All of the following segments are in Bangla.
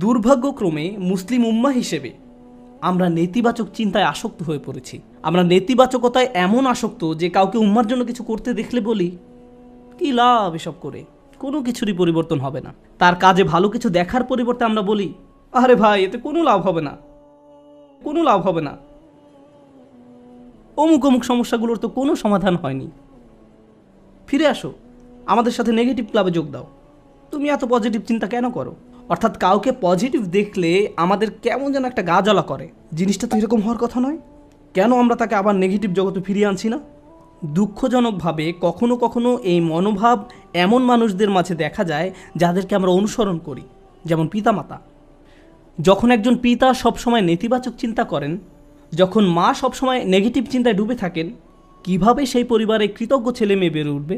দুর্ভাগ্যক্রমে মুসলিম উম্মাহ হিসেবে আমরা নেতিবাচক চিন্তায় আসক্ত হয়ে পড়েছি। আমরা নেতিবাচকতায় এমন আসক্ত যে কাউকে উম্মার জন্য কিছু করতে দেখলে বলি, কি লাভ এসব করে, কোনো কিছুরই পরিবর্তন হবে না। তার কাজে ভালো কিছু দেখার পরিবর্তে আমরা বলি, আরে ভাই এতে কোনো লাভ হবে না, কোনো লাভ হবে না, অমুক অমুক সমস্যাগুলোর তো কোনো সমাধান হয়নি। ফিরে আসো, আমাদের সাথে নেগেটিভ ক্লাবে যোগ দাও। তুমি এত পজিটিভ চিন্তা কেন করো? অর্থাৎ কাউকে পজিটিভ দেখলে আমাদের কেমন যেন একটা গা জ্বালা করে। জিনিসটা তো এরকম হওয়ার কথা নয়। কেন আমরা তাকে আবার নেগেটিভ জগতে ফিরিয়ে আনছি না? দুঃখজনকভাবে কখনো কখনো এই মনোভাব এমন মানুষদের মাঝে দেখা যায় যাদেরকে আমরা অনুসরণ করি, যেমন পিতামাতা। যখন একজন পিতা সবসময় নেতিবাচক চিন্তা করেন, যখন মা সবসময় নেগেটিভ চিন্তায় ডুবে থাকেন, কিভাবে সেই পরিবারে কৃতজ্ঞ ছেলে মেয়ে বেড়ে উঠবে?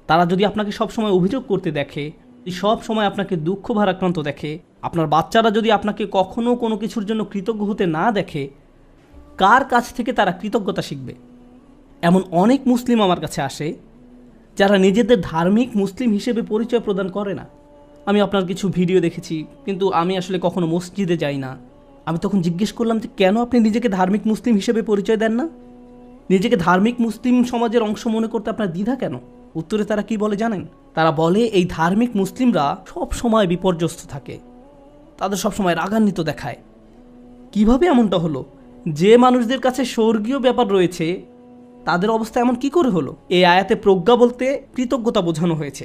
তারা যদি আপনাকে সবসময় অভিযোগ করতে দেখে, সব সময় আপনাকে দুঃখ ভারাক্রান্ত দেখে, আপনার বাচ্চারা যদি আপনাকে কখনো কোনো কিছুর জন্য কৃতজ্ঞ হতে না দেখে, কার কাছ থেকে তারা কৃতজ্ঞতা শিখবে? এমন অনেক মুসলিম আমার কাছে আসে যারা নিজেদের ধার্মিক মুসলিম হিসেবে পরিচয় প্রদান করে না। আমি আপনার কিছু ভিডিও দেখেছি, কিন্তু আমি আসলে কখনো মসজিদে যাই না। আমি তখন জিজ্ঞেস করলাম যে কেন আপনি নিজেকে ধার্মিক মুসলিম হিসেবে পরিচয় দেন না? নিজেকে ধার্মিক মুসলিম সমাজের অংশ মনে করতে আপনার দ্বিধা কেন? উত্তরে তারা কি বলে জানেন? তারা বলে এই ধার্মিক মুসলিমরা সব সময় বিপর্যস্ত থাকে, তাদের সবসময় রাগান্বিত দেখায়। কিভাবে এমনটা হলো? যে মানুষদের কাছে স্বর্গীয় ব্যাপার রয়েছে তাদের অবস্থা এমন কি করে হলো? এই আয়াতে প্রজ্ঞা বলতে কৃতজ্ঞতা বোঝানো হয়েছে।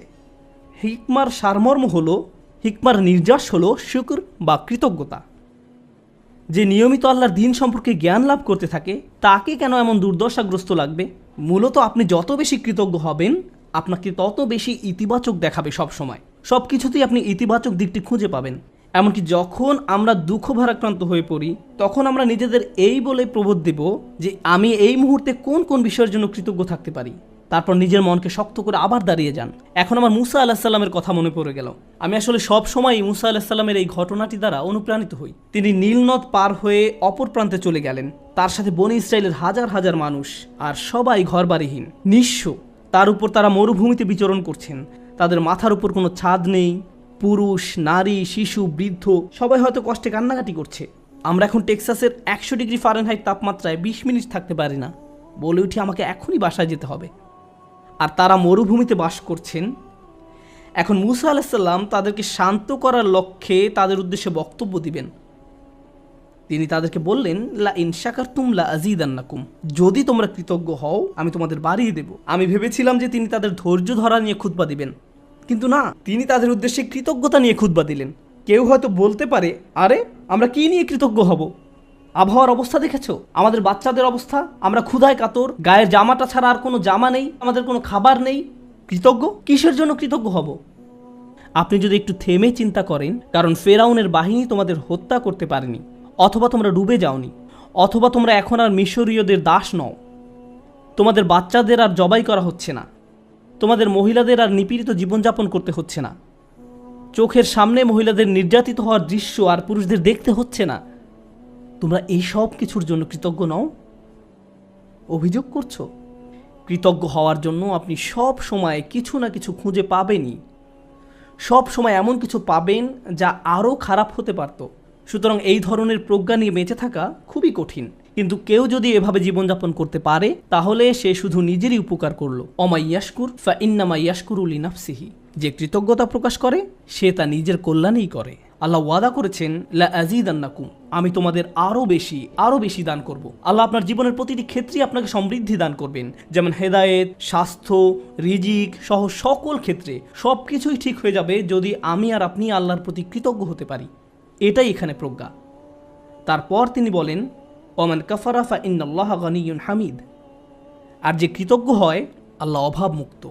হিকমার সারমর্ম হলো, হিকমার নির্যাস হলো শুকর বা কৃতজ্ঞতা। যে নিয়মিত আল্লাহর দিন সম্পর্কে জ্ঞান লাভ করতে থাকে তাকে কেন এমন দুর্দশাগ্রস্ত লাগবে? মূলত আপনি যত বেশি কৃতজ্ঞ হবেন, আপনাকে তত বেশি ইতিবাচক দেখাবে। সব সময় সব কিছুতেই আপনি ইতিবাচক দিকটি খুঁজে পাবেন। এমনকি যখন আমরা দুঃখ ভারাক্রান্ত হয়ে পড়ি, তখন আমরা নিজেদের এই বলে প্রবোধ দেব যে আমি এই মুহূর্তে কোন কোন বিষয়ের জন্য কৃতজ্ঞ থাকতে পারি। তারপর নিজের মনকে শক্ত করে আবার দাঁড়িয়ে যান। এখন আমার মুসা আলাহিসাল্লামের কথা মনে পড়ে গেল। আমি আসলে সব সময় মুসা আলাহিসাল্লামের এই ঘটনাটি দ্বারা অনুপ্রাণিত হই। তিনি নীল নদ পার হয়ে অপর প্রান্তে চলে গেলেন। তার সাথে বনি ইসরায়েলের হাজার হাজার মানুষ, আর সবাই ঘরবাড়িহীন, নিঃস্ব। তার উপর তারা মরুভূমিতে বিচরণ করছেন। তাদের মাথার উপর কোনো ছাদ নেই। পুরুষ, নারী, শিশু, বৃদ্ধ সবাই হয়তো কষ্টে কান্নাকাটি করছে। আমরা এখন টেক্সাসের 100 ডিগ্রি ফারেনহাইট তাপমাত্রায় 20 মিনিট থাকতে পারি না, বলে উঠি আমাকে এখনই বাসায় যেতে হবে। আর তারা মরুভূমিতে বাস করছেন। এখন মুসা আলাইসাল্লাম তাদেরকে শান্ত করার লক্ষ্যে তাদের উদ্দেশ্যে বক্তব্য দিবেন। তিনি তাদেরকে বললেন, লা ইন শাকারতুম লা আযীদান্নাকুম, যদি তোমরা কৃতজ্ঞ হও আমি তোমাদের বাড়িয়ে দেব। আমি ভেবেছিলাম যে তিনি তাদের ধৈর্য ধরা নিয়ে খুতবা দিবেন, কিন্তু না, তিনি তাদের উদ্দেশ্যে কৃতজ্ঞতা নিয়ে খুতবা দিলেন। কেউ হয়তো বলতে পারে, আরে আমরা কি নিয়ে কৃতজ্ঞ হব? আবহাওয়ার অবস্থা দেখেছো, আমাদের বাচ্চাদের অবস্থা, আমরা ক্ষুধায় কাতর, গায়ের জামাটা ছাড়া আর কোনো জামা নেই, আমাদের কোনো খাবার নেই। কৃতজ্ঞ কিসের জন্য কৃতজ্ঞ হব? আপনি যদি একটু থেমে চিন্তা করেন, কারণ ফেরাউনের বাহিনী তোমাদের হত্যা করতে পারেনি, অথবা তোমরা ডুবে যাওনি, অথবা তোমরা এখন আর মিশরীয়দের দাস নও, তোমাদের বাচ্চাদের আর জবাই করা হচ্ছে না, তোমাদের মহিলাদের আর নিপীড়িত জীবনযাপন করতে হচ্ছে না, চোখের সামনে মহিলাদের নির্যাতিত হওয়ার দৃশ্য আর পুরুষদের দেখতে হচ্ছে না, তোমরা এই সব কিছুর জন্য কৃতজ্ঞ নও? অভিযোগ করছো? কৃতজ্ঞ হওয়ার জন্য আপনি সব সময় কিছু না কিছু খুঁজে পাবেনই। সব সময় এমন কিছু পাবেন যা আরও খারাপ হতে পারত। সুতরাং এই ধরনের প্রজ্ঞা নিয়ে বেঁচে থাকা খুবই কঠিন। কিন্তু কেউ যদি এভাবে জীবনযাপন করতে পারে, তাহলে সে শুধু নিজেরই উপকার করলো। অমা ইয়াশকুর ফা ইন্নামা ইয়াশকুরু লিনাফসিহি, যে কৃতজ্ঞতা প্রকাশ করে সে তা নিজের কল্যাণেই করে। আল্লাহ ওয়াদা করেছেন, লা আযীদান্নাকুম, আমি তোমাদের আরও বেশি দান করব। আল্লাহ আপনার জীবনের প্রতিটি ক্ষেত্রেই আপনাকে সমৃদ্ধি দান করবেন, যেমন হেদায়েত, স্বাস্থ্য, রিজিক সহ সকল ক্ষেত্রে সব কিছুই ঠিক হয়ে যাবে যদি আমি আর আপনি আল্লাহর প্রতি কৃতজ্ঞ হতে পারি। এটাই এখানে প্রজ্ঞা। তারপর তিনি বলেন, ওমান কাফারা ফা ইন্নাল্লাহা গানিয়্যুন হামিদ, আর যে কৃতজ্ঞ হয় আল্লাহ অভাব মুক্ত।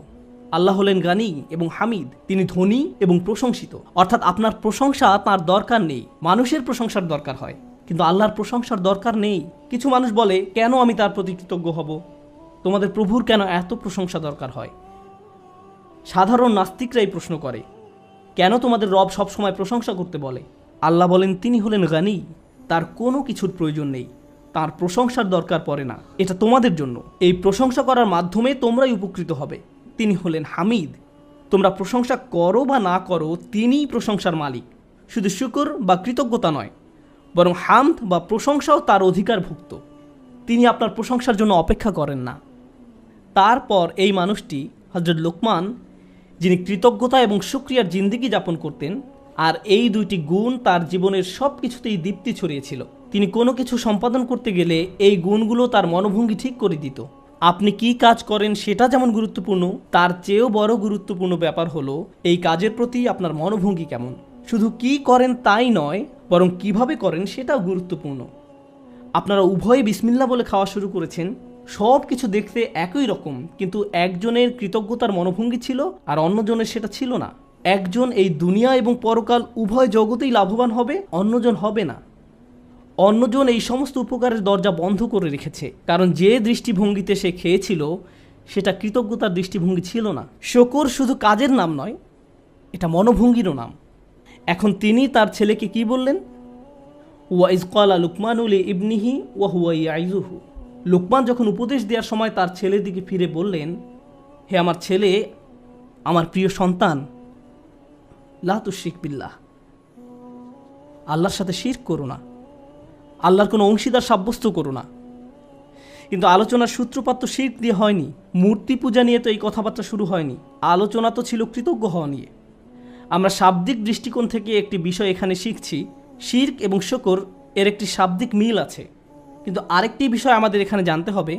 আল্লাহ হলেন গানি এবং হামিদ, তিনি ধনী এবং প্রশংসিত। অর্থাৎ আপনার প্রশংসা তার দরকার নেই, মানুষের প্রশংসার দরকার হয়, কিন্তু আল্লাহর প্রশংসার দরকার নেই। কিছু মানুষ বলে, কেন আমি তার প্রতি কৃতজ্ঞ হব? তোমাদের প্রভুর কেন এত প্রশংসা দরকার হয়? সাধারণ নাস্তিকরাই প্রশ্ন করে, কেন তোমাদের রব সবসময় প্রশংসা করতে বলে? আল্লাহ বলেন, তিনি হলেন গানি, তার কোনো কিছুর প্রয়োজন নেই, তার প্রশংসার দরকার পড়ে না। এটা তোমাদের জন্য, এই প্রশংসা করার মাধ্যমে তোমরাই উপকৃত হবে। তিনি হলেন হামিদ, তোমরা প্রশংসা করো বা না করো, তিনিই প্রশংসার মালিক। শুধু শুকর বা কৃতজ্ঞতা নয়, বরং হামদ বা প্রশংসাও তার অধিকারভুক্ত। তিনি আপনার প্রশংসার জন্য অপেক্ষা করেন না। তারপর এই মানুষটি হযরত লোকমান, যিনি কৃতজ্ঞতা এবং শুকরিয়ার জিন্দেগি যাপন করতেন, আর এই দুইটি গুণ তার জীবনের সব কিছুতেই দীপ্তি ছড়িয়েছিল। তিনি কোনো কিছু সম্পাদন করতে গেলে এই গুণগুলো তার মনোভঙ্গি ঠিক করে দিত। আপনি কি কাজ করেন সেটা যেমন গুরুত্বপূর্ণ, তার চেয়েও বড় গুরুত্বপূর্ণ ব্যাপার হলো এই কাজের প্রতি আপনার মনোভঙ্গি কেমন। শুধু কি করেন তাই নয়, বরং কিভাবে করেন সেটাও গুরুত্বপূর্ণ। আপনারা উভয়ে বিসমিল্লাহ বলে খাওয়া শুরু করেছেন, সব কিছু দেখতে একই রকম, কিন্তু একজনের কৃতজ্ঞতার মনোভঙ্গি ছিল আর অন্যজনের সেটা ছিল না। একজন এই দুনিয়া এবং পরকাল উভয় জগতেই লাভবান হবে, অন্যজন হবে না। অন্যজন এই সমস্ত উপকারের দরজা বন্ধ করে রেখেছে, কারণ যে দৃষ্টিভঙ্গিতে সে খেয়েছিল সেটা কৃতজ্ঞতার দৃষ্টিভঙ্গি ছিল না। শুকর শুধু কাজের নাম নয়, এটা মনোভঙ্গিরও নাম। এখন তিনি তার ছেলেকে কি বললেন? ওয়াইজ ক্বালা লুকমানু লিইবনিহি ওয়া হুয়া ইয়াইযুহু। লুকমান যখন উপদেশ দেওয়ার সময় তার ছেলের দিকে ফিরে বললেন, হে আমার ছেলে, আমার প্রিয় সন্তান, লা তুশরিক বিল্লাহ, আল্লাহর সাথে শিরক করো না, আল্লাহর কোনো অংশীদার সাব্যস্ত করো না। কিন্তু আলোচনার সূত্রপাত তো শিরক দিয়ে হয়নি, মূর্তি পূজা নিয়ে তো এই কথাবার্তা শুরু হয়নি। আলোচনা তো ছিল কৃতজ্ঞ হওয়া নিয়ে। আমরা শাব্দিক দৃষ্টিকোণ থেকে একটি বিষয় এখানে শিখছি, শিরক এবং শুকর এর একটি শাব্দিক মিল আছে। কিন্তু আরেকটি বিষয় আমাদের এখানে জানতে হবে,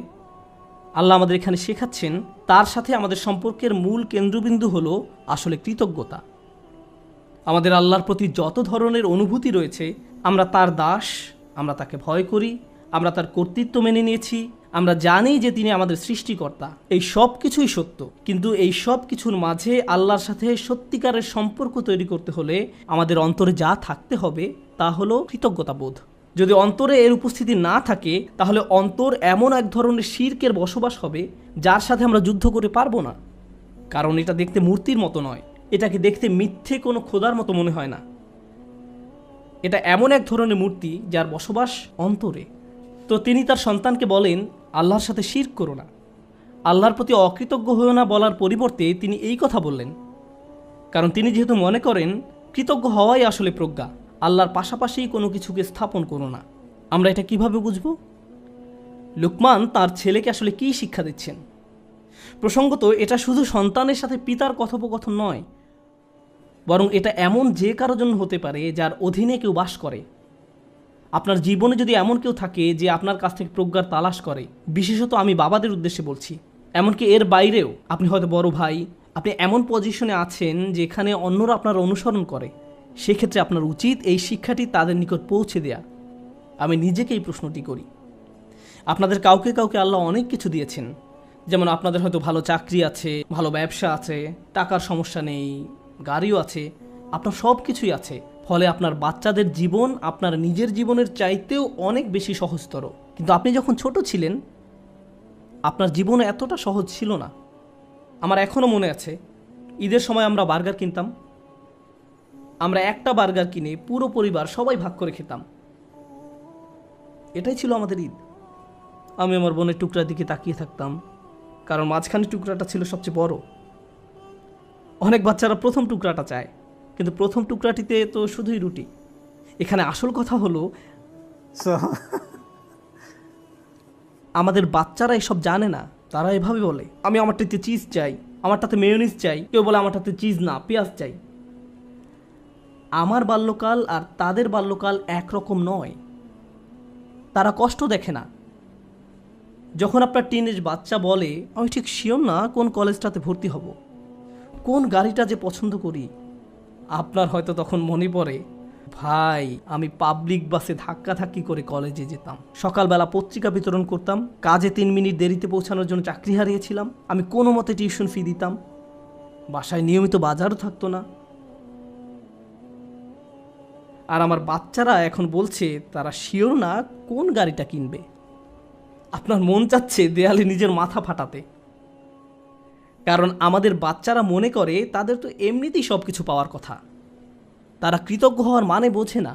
আল্লাহ আমাদের এখানে শেখাচ্ছেন তার সাথে আমাদের সম্পর্কের মূল কেন্দ্রবিন্দু হলো আসলে কৃতজ্ঞতা। আমাদের আল্লাহর প্রতি যত ধরনের অনুভূতি রয়েছে, আমরা তার দাস, আমরা তাকে ভয় করি, আমরা তার কর্তৃত্ব মেনে নিয়েছি, আমরা জানি যে তিনি আমাদের সৃষ্টিকর্তা, এই সব কিছুই সত্য। কিন্তু এই সব কিছুর মাঝে আল্লাহর সাথে সত্যিকারের সম্পর্ক তৈরি করতে হলে আমাদের অন্তরে যা থাকতে হবে তা হলো কৃতজ্ঞতাবোধ। যদি অন্তরে এর উপস্থিতি না থাকে, তাহলে অন্তর এমন এক ধরনের শিরকের বসবাস হবে যার সাথে আমরা যুদ্ধ করে পারবো না। কারণ এটা দেখতে মূর্তির মতো নয়, এটাকে দেখতে মিথ্যে কোনো খোদার মতো মনে হয় না। এটা এমন এক ধরনের মূর্তি যার বসবাস অন্তরে। তো তিনি তার সন্তানকে বলেন, আল্লাহর সাথে শিরক করো না, আল্লাহর প্রতি অকৃতজ্ঞ হয়েও না বলার পরিবর্তে তিনি এই কথা বললেন, কারণ তিনি যেহেতু মনে করেন কৃতজ্ঞ হওয়াই আসলে প্রজ্ঞা, আল্লাহর পাশাপাশি কোনো কিছুকে স্থাপন করো না। আমরা এটা কিভাবে বুঝব? লুকমান তার ছেলেকে আসলে কী শিক্ষা দিচ্ছেন? প্রসঙ্গত এটা শুধু সন্তানের সাথে পিতার কথোপকথন নয়, বরং এটা এমন যে কারো জন্য হতে পারে যার অধীনে কেউ বাস করে। আপনার জীবনে যদি এমন কেউ থাকে যে আপনার কাছ থেকে প্রজ্ঞার তালাশ করে, বিশেষত আমি বাবাদের উদ্দেশ্যে বলছি, এমনকি এর বাইরেও, আপনি হয়তো বড় ভাই, আপনি এমন পজিশনে আছেন যেখানে অন্যরা আপনার অনুসরণ করে, সেক্ষেত্রে আপনার উচিত এই শিক্ষাটি তাদের নিকট পৌঁছে দেয়া। আমি নিজেকে এই প্রশ্নটি করি। আপনাদের কাউকে কাউকে আল্লাহ অনেক কিছু দিয়েছেন, যেমন আপনাদের হয়তো ভালো চাকরি আছে, ভালো ব্যবসা আছে, টাকার সমস্যা নেই, গাড়িও আছে, আপনার সব কিছুই আছে। ফলে আপনার বাচ্চাদের জীবন আপনার নিজের জীবনের চাইতেও অনেক বেশি সহজতর। কিন্তু আপনি যখন ছোট ছিলেন, আপনার জীবন এতটা সহজ ছিল না। আমার এখনও মনে আছে, ঈদের সময় আমরা বার্গার কিনতাম। আমরা একটা বার্গার কিনে পুরো পরিবার সবাই ভাগ করে খেতাম। এটাই ছিল আমাদের ঈদ। আমি আমার বোনের টুকরার দিকে তাকিয়ে থাকতাম, কারণ মাঝখানের টুকরাটা ছিল সবচেয়ে বড়। অনেক বাচ্চারা প্রথম টুকরাটা চায়, কিন্তু প্রথম টুকরাটিতে তো শুধুই রুটি। এখানে আসল কথা হলো, আমাদের বাচ্চারা এসব জানে না। তারা এভাবে বলে, আমি আমারটাতে চিজ চাই, আমারটাতে মেয়োনিজ চাই, কেউ বলে আমারটাতে চিজ না, পেঁয়াজ চাই। আমার বাল্যকাল আর তাদের বাল্যকাল একরকম নয়। তারা কষ্ট দেখে না। যখন আপনার টিনেজ বাচ্চা বলে, আমি ঠিক শিওর না কোন কলেজটাতে ভর্তি হব, কোন গাড়িটা যে পছন্দ করি, আপনার হয়তো তখন মনে পড়ে, ভাই আমি পাবলিক বাসে ধাক্কাধাক্কি করে কলেজে যেতাম, সকালবেলা পত্রিকা বিতরণ করতাম, কাজে 3 মিনিট দেরিতে পৌঁছানোর জন্য চাকরি হারিয়েছিলাম, আমি কোনো মতে টিউশন ফি দিতাম, বাসায় নিয়মিত বাজারও থাকতো না। আর আমার বাচ্চারা এখন বলছে তারা শিওর না কোন গাড়িটা কিনবে। আপনার মন চাচ্ছে দেয়ালে নিজের মাথা ফাটাতে। কারণ আমাদের বাচ্চারা মনে করে তাদের তো এমনিতেই সব কিছু পাওয়ার কথা। তারা কৃতজ্ঞ হওয়ার মানে বোঝে না।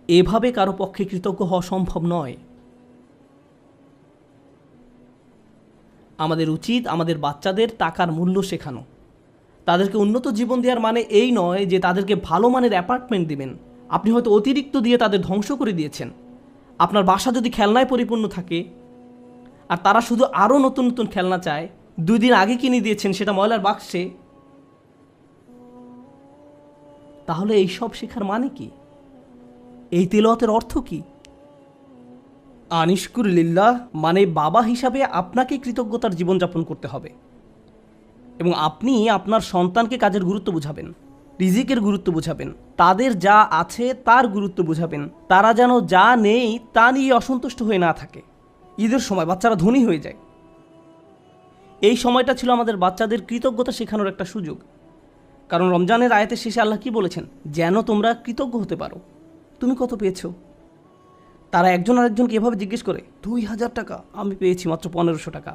এভাবে কারো পক্ষে কৃতজ্ঞ হওয়া সম্ভব নয়। আমাদের উচিত আমাদের বাচ্চাদের টাকার মূল্য শেখানো, তাদেরকে উন্নত জীবন দেওয়ার মানে এই নয় যে তাদেরকে ভালো মানের অ্যাপার্টমেন্ট দিবেন। আপনি হয়তো অতিরিক্ত দিয়ে তাদের ধ্বংস করে দিয়েছেন। আপনার বাসা যদি খেলনায় পরিপূর্ণ থাকে আর তারা শুধু আরও নতুন নতুন খেলনা চায়, 2 দিন আগে কিনে দিয়েছেন সেটা ময়লার বাক্সে, তাহলে এই সব শেখার মানে কি? এই তিলাওয়াতের অর্থ কি? আনিশকুর লিল্লাহ মানে বাবা হিসাবে আপনাকে কৃতজ্ঞতার জীবনযাপন করতে হবে এবং আপনি আপনার সন্তানকে কাজের গুরুত্ব বুঝাবেন, রিজিকের গুরুত্ব বুঝাবেন, তাদের যা আছে তার গুরুত্ব বুঝাবেন। তারা যেন যা নেই তা নিয়ে অসন্তুষ্ট হয়ে না থাকে। ঈদের সময় বাচ্চারা ধনী হয়ে যায়। এই সময়টা ছিল আমাদের বাচ্চাদের কৃতজ্ঞতা শেখানোর একটা সুযোগ। কারণ রমজানের আয়াতের শেষে আল্লাহ কি বলেছেন? যেন তোমরা কৃতজ্ঞ হতে পারো। তুমি কত পেয়েছো? তারা একজন আরেকজনকে এভাবে জিজ্ঞেস করে, 2000 টাকা, আমি পেয়েছি মাত্র 1500 টাকা।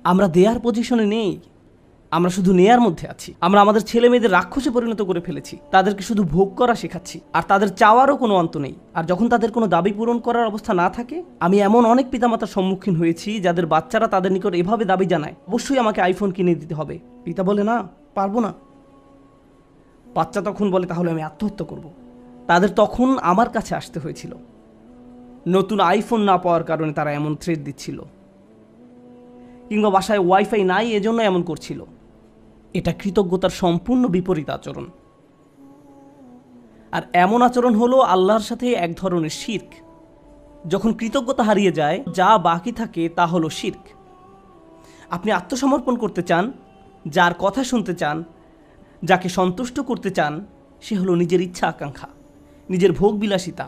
আমরা দেয়ার পজিশনে নেই, আমরা শুধু নেয়ার মধ্যে আছি। আমরা আমাদের ছেলে মেয়েদের রাক্ষসে পরিণত করে ফেলেছি। তাদেরকে শুধু ভোগ করা শেখাচ্ছি, আর তাদের চাওয়ারও কোনো অন্ত নেই। আর যখন তাদের কোনো দাবি পূরণ করার অবস্থা না থাকে, আমি এমন অনেক পিতামাতার সম্মুখীন হয়েছি যাদের বাচ্চারা তাদের নিকট এভাবে দাবি জানায়, অবশ্যই আমাকে আইফোন কিনে দিতে হবে। পিতা বলে, না, পারবো না। বাচ্চা তখন বলে, তাহলে আমি আত্মহত্যা করব। তাদের তখন আমার কাছে আসতে হয়েছিল। নতুন আইফোন না পাওয়ার কারণে তারা এমন থ্রেট দিচ্ছিল, কিংবা বাসায় ওয়াইফাই নাই এজন্য এমন করছিল। এটা কৃতজ্ঞতার সম্পূর্ণ বিপরীত আচরণ। আর এমন আচরণ হলো আল্লাহর সাথে এক ধরনের শিরক। যখন কৃতজ্ঞতা হারিয়ে যায়, যা বাকি থাকে তা হলো শিরক। আপনি আত্মসমর্পণ করতে চান, যার কথা শুনতে চান, যাকে সন্তুষ্ট করতে চান, সে হলো নিজের ইচ্ছা আকাঙ্ক্ষা, নিজের ভোগ বিলাসিতা,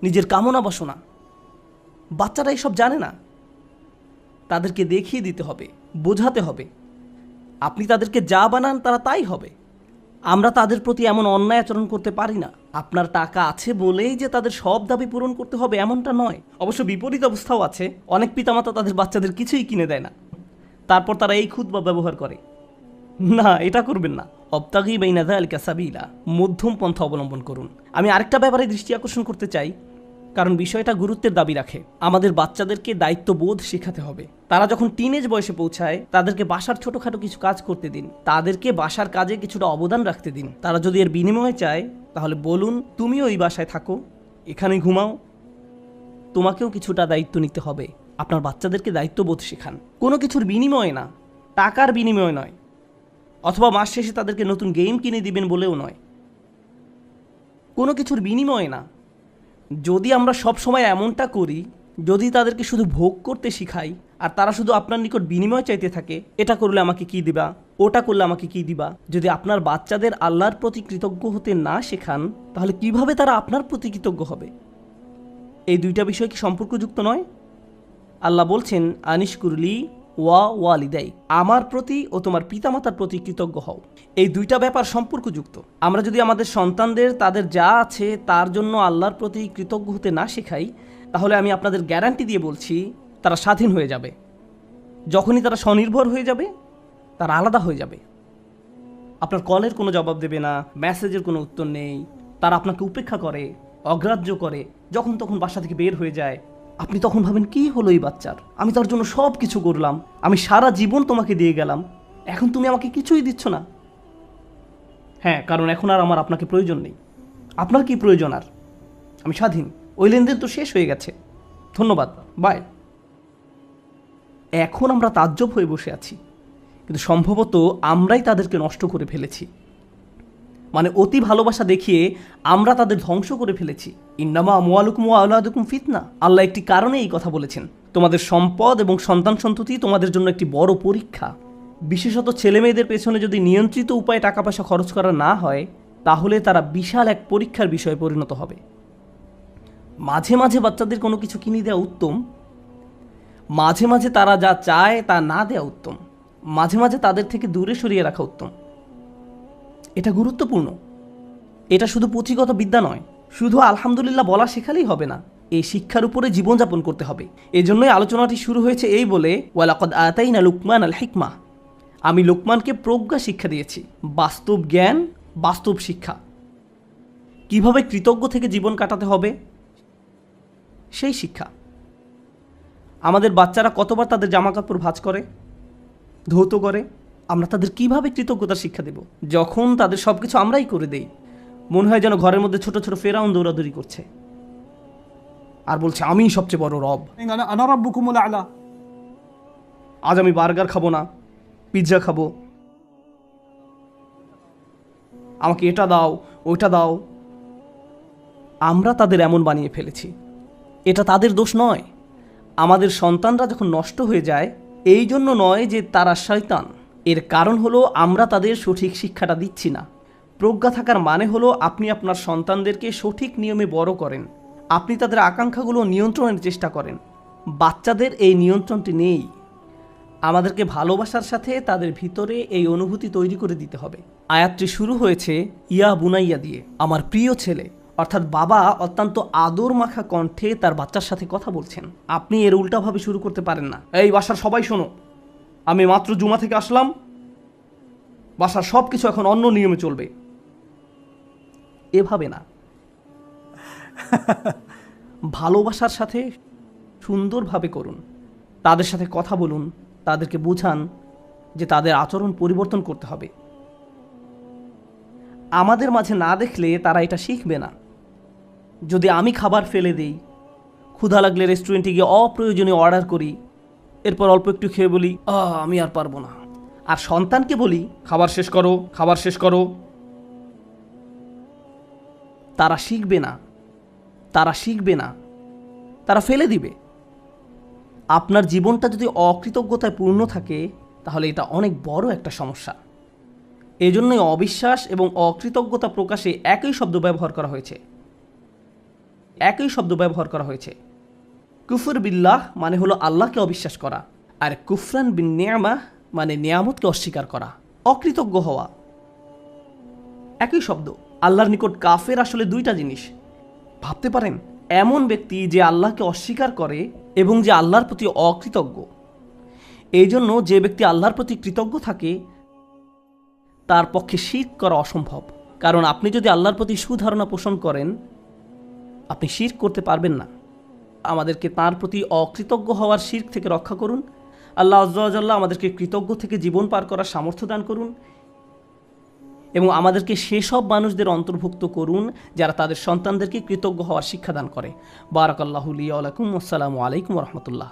নিজের কামনা বাসনা। বাচ্চারা এসব জানে না। তাদেরকে দেখিয়ে দিতে হবে, বোঝাতে হবে। আপনি তাদেরকে যা বানান তারা তাই হবে। আমরা তাদের প্রতি এমন অন্যায় আচরণ করতে পারি না। আপনার টাকা আছে বলেই যে তাদের সব দাবি পূরণ করতে হবে এমনটা নয়। অবশ্য বিপরীত অবস্থাও আছে। অনেক পিতামাতা তাদের বাচ্চাদের কিছুই কিনে দেয় না, তারপর তারা এই খুতবা ব্যবহার করে। না, এটা করবেন না। অবতাগি বাইনা যালিকা সাবিলা, মধ্যম পন্থা অবলম্বন করুন। আমি আরেকটা ব্যাপারে দৃষ্টি আকর্ষণ করতে চাই, কারণ বিষয়টা গুরুত্বের দাবি রাখে। আমাদের বাচ্চাদেরকে দায়িত্ববোধ শেখাতে হবে। তারা যখন টিনেজ বয়সে পৌঁছায়, তাদেরকে বাসার ছোটোখাটো কিছু কাজ করতে দিন। তাদেরকে বাসার কাজে কিছুটা অবদান রাখতে দিন। তারা যদি এর বিনিময়ে চায়, তাহলে বলুন, তুমিও এই বাসায় থাকো, এখানে ঘুমাও, তোমাকেও কিছুটা দায়িত্ব নিতে হবে। আপনার বাচ্চাদেরকে দায়িত্ববোধ শেখান, কোনো কিছুর বিনিময়ে না, টাকার বিনিময়ে নয়, অথবা মাস শেষে তাদেরকে নতুন গেম কিনে দিবেন বলেও নয়, কোনো কিছুর বিনিময়ে না। যদি আমরা সব সময় এমনটা করি, যদি তাদেরকে শুধু ভোগ করতে শিখাই আর তারা শুধু আপনার নিকট বিনিময় চাইতে থাকে, এটা করলে আমাকে কি দিবা, ওটা করলে আমাকে কি দিবা, যদি আপনার বাচ্চাদের আল্লাহর প্রতি কৃতজ্ঞ হতে না শেখান, তাহলে কিভাবে তারা আপনার প্রতি কৃতজ্ঞ হবে? এই দুইটা বিষয় কি সম্পর্কযুক্ত নয়? আল্লাহ বলছেন, আনিশকুরলি ওয়ালিদাই, আমার প্রতি ও তোমার পিতামাতার প্রতি কৃতজ্ঞ হও। এই দুইটা ব্যাপার সম্পর্কযুক্ত। আমরা যদি আমাদের সন্তানদের তাদের যা আছে তার জন্য আল্লাহর প্রতি কৃতজ্ঞ হতে না শেখাই, তাহলে আমি আপনাদের গ্যারান্টি দিয়ে বলছি, তারা স্বাধীন হয়ে যাবে। যখনই তারা স্বনির্ভর হয়ে যাবে, তারা আলাদা হয়ে যাবে। আপনার কলের কোনো জবাব দেবে না, মেসেজের কোনো উত্তর নেই, তারা আপনাকে উপেক্ষা করে, অগ্রাহ্য করে, যখন তখন বাসা থেকে বের হয়ে যায়। আপনি তখন ভাবেন, কি হলো এই বাচ্চার? আমি তার জন্য সব কিছু করলাম, আমি সারা জীবন তোমাকে দিয়ে গেলাম, এখন তুমি আমাকে কিছুই দিচ্ছ না। হ্যাঁ, কারণ এখন আর আমার আপনাকে প্রয়োজন নেই। আপনার কি প্রয়োজন? আর আমি স্বাধীন, ওই লেনদেন তো শেষ হয়ে গেছে, ধন্যবাদ, বাই। এখন আমরা তাজ্জব হয়ে বসে আছি, কিন্তু সম্ভবত আমরাই তাদেরকে নষ্ট করে ফেলেছি। মানে অতি ভালোবাসা দেখিয়ে আমরা তাদের ধ্বংস করে ফেলেছি। ইন্নামা আমওয়ালুকুম ওয়া আওলাদুকুম ফিতনা, আল্লাহ একটি কারণে এই কথা বলেছেন। তোমাদের সম্পদ এবং সন্তান সন্ততি তোমাদের জন্য একটি বড় পরীক্ষা। বিশেষত ছেলে মেয়েদের পেছনে যদি নিয়ন্ত্রিত উপায়ে টাকা পয়সা খরচ করা না হয়, তাহলে তারা বিশাল এক পরীক্ষার বিষয়ে পরিণত হবে। মাঝে মাঝে বাচ্চাদের কোনো কিছু কিনে দেওয়া উত্তম, মাঝে মাঝে তারা যা চায় তা না দেওয়া উত্তম, মাঝে মাঝে তাদের থেকে দূরে সরিয়ে রাখা উত্তম। এটা গুরুত্বপূর্ণ। এটা শুধু পুঁথিগত বিদ্যা নয়, শুধু আলহামদুলিল্লাহ বলা শেখালেই হবে না, এই শিক্ষার উপরে জীবনযাপন করতে হবে। এজন্যই আলোচনাটি শুরু হয়েছে এই বলে, ওয়ালাকাদ আতাইনা লুকমান আল হিকমা, আমি লোকমানকে প্রজ্ঞা শিক্ষা দিয়েছি, বাস্তব জ্ঞান, বাস্তব শিক্ষা। কিভাবে কৃতজ্ঞ থেকে জীবন কাটাতে হবে সেই শিক্ষা। আমাদের বাচ্চারা কতবার তাদের জামাকাপড় ভাঁজ করে, ধৌত করে, আমরা তাদের কিভাবে কৃতজ্ঞতার শিক্ষা দেব যখন তাদের সব কিছু আমরাই করে দেই? মনে হয় যেন ঘরের মধ্যে ছোট ছোট ফেরাউন দৌড়াদৌড়ি করছে আর বলছে আমি সবচেয়ে বড় রব। أنا ربكم الأعلى. আজ আমি বার্গার খাবো না, পিৎজা খাবো, আমাকে এটা দাও ওইটা দাও। আমরা তাদের এমন বানিয়ে ফেলেছি। এটা তাদের দোষ নয়। আমাদের সন্তানরা যখন নষ্ট হয়ে যায়, এই জন্য নয় যে তারা শয়তান। এর কারণ হলো আমরা তাদের সঠিক শিক্ষাটা দিচ্ছি না। প্রজ্ঞা থাকার মানে হলো আপনি আপনার সন্তানদেরকে সঠিক নিয়মে বড় করেন, আপনি তাদের আকাঙ্ক্ষাগুলো নিয়ন্ত্রণের চেষ্টা করেন। বাচ্চাদের এই নিয়ন্ত্রণটি নেই। আমাদেরকে ভালোবাসার সাথে তাদের ভিতরে এই অনুভূতি তৈরি করে দিতে হবে। আয়াতটি শুরু হয়েছে ইয়া বুনাইয়া দিয়ে, আমার প্রিয় ছেলে। অর্থাৎ বাবা অত্যন্ত আদর মাখা কণ্ঠে তার বাচ্চার সাথে কথা বলছেন। আপনি এর উল্টাভাবে শুরু করতে পারেন না। এই বাসার সবাই শোনো, আমি মাত্র জুমা থেকে আসলাম, বাসার সব কিছু এখন অন্য নিয়মে চলবে। এভাবে না। ভালোবাসার সাথে সুন্দরভাবে করুন। তাদের সাথে কথা বলুন, তাদেরকে বোঝান যে তাদের আচরণ পরিবর্তন করতে হবে। আমাদের মাঝে না দেখলে তারা এটা শিখবে না। যদি আমি খাবার ফেলে দিই, ক্ষুধা লাগলে রেস্টুরেন্টে গিয়ে অপ্রয়োজনীয় অর্ডার করি, এরপর অল্প একটু খেয়ে বলি আমি আর পারবো না, আর সন্তানকে বলি খাবার শেষ করো, খাবার শেষ করো, তারা শিখবে না। তারা শিখবে না, তারা ফেলে দিবে। আপনার জীবনটা যদি অকৃতজ্ঞতায় পূর্ণ থাকে, তাহলে এটা অনেক বড় একটা সমস্যা। এজন্যই অবিশ্বাস এবং অকৃতজ্ঞতা প্রকাশে একই শব্দ ব্যবহার করা হয়েছে। একই শব্দ ব্যবহার করা হয়েছে। কুফর বিল্লাহ মানে হলো আল্লাহকে অবিশ্বাস করা, আর কুফরান বিন নিয়ামাহ মানে নিয়ামতকে অস্বীকার করা, অকৃতজ্ঞ হওয়া। একই শব্দ। আল্লাহর নিকট কাফের আসলে দুইটা জিনিস। ভাবতে পারেন, এমন ব্যক্তি যে আল্লাহকে অস্বীকার করে এবং যে আল্লাহর প্রতি অকৃতজ্ঞ। এই জন্য যে ব্যক্তি আল্লাহর প্রতি কৃতজ্ঞ থাকে, তার পক্ষে শিরক করা অসম্ভব। কারণ আপনি যদি আল্লাহর প্রতি সুধারণা পোষণ করেন, আপনি শিরক করতে পারবেন না। আমাদেরকে তার প্রতি অকৃতজ্ঞ হওয়ার শিরক থেকে রক্ষা করুন। আল্লাহ আযজা ওয়া জাল্লা আমাদেরকে কৃতজ্ঞ থেকে জীবন পার করার সামর্থ্য দান করুন এবং আমাদেরকে সেসব মানুষদের অন্তর্ভুক্ত করুন যারা তাদের সন্তানদেরকে কৃতজ্ঞ হওয়ার শিক্ষা দান করে। বারাকাল্লাহু লি ওয়া লাকুম। আসসালামু আলাইকুম ওয়া রাহমাতুল্লাহ।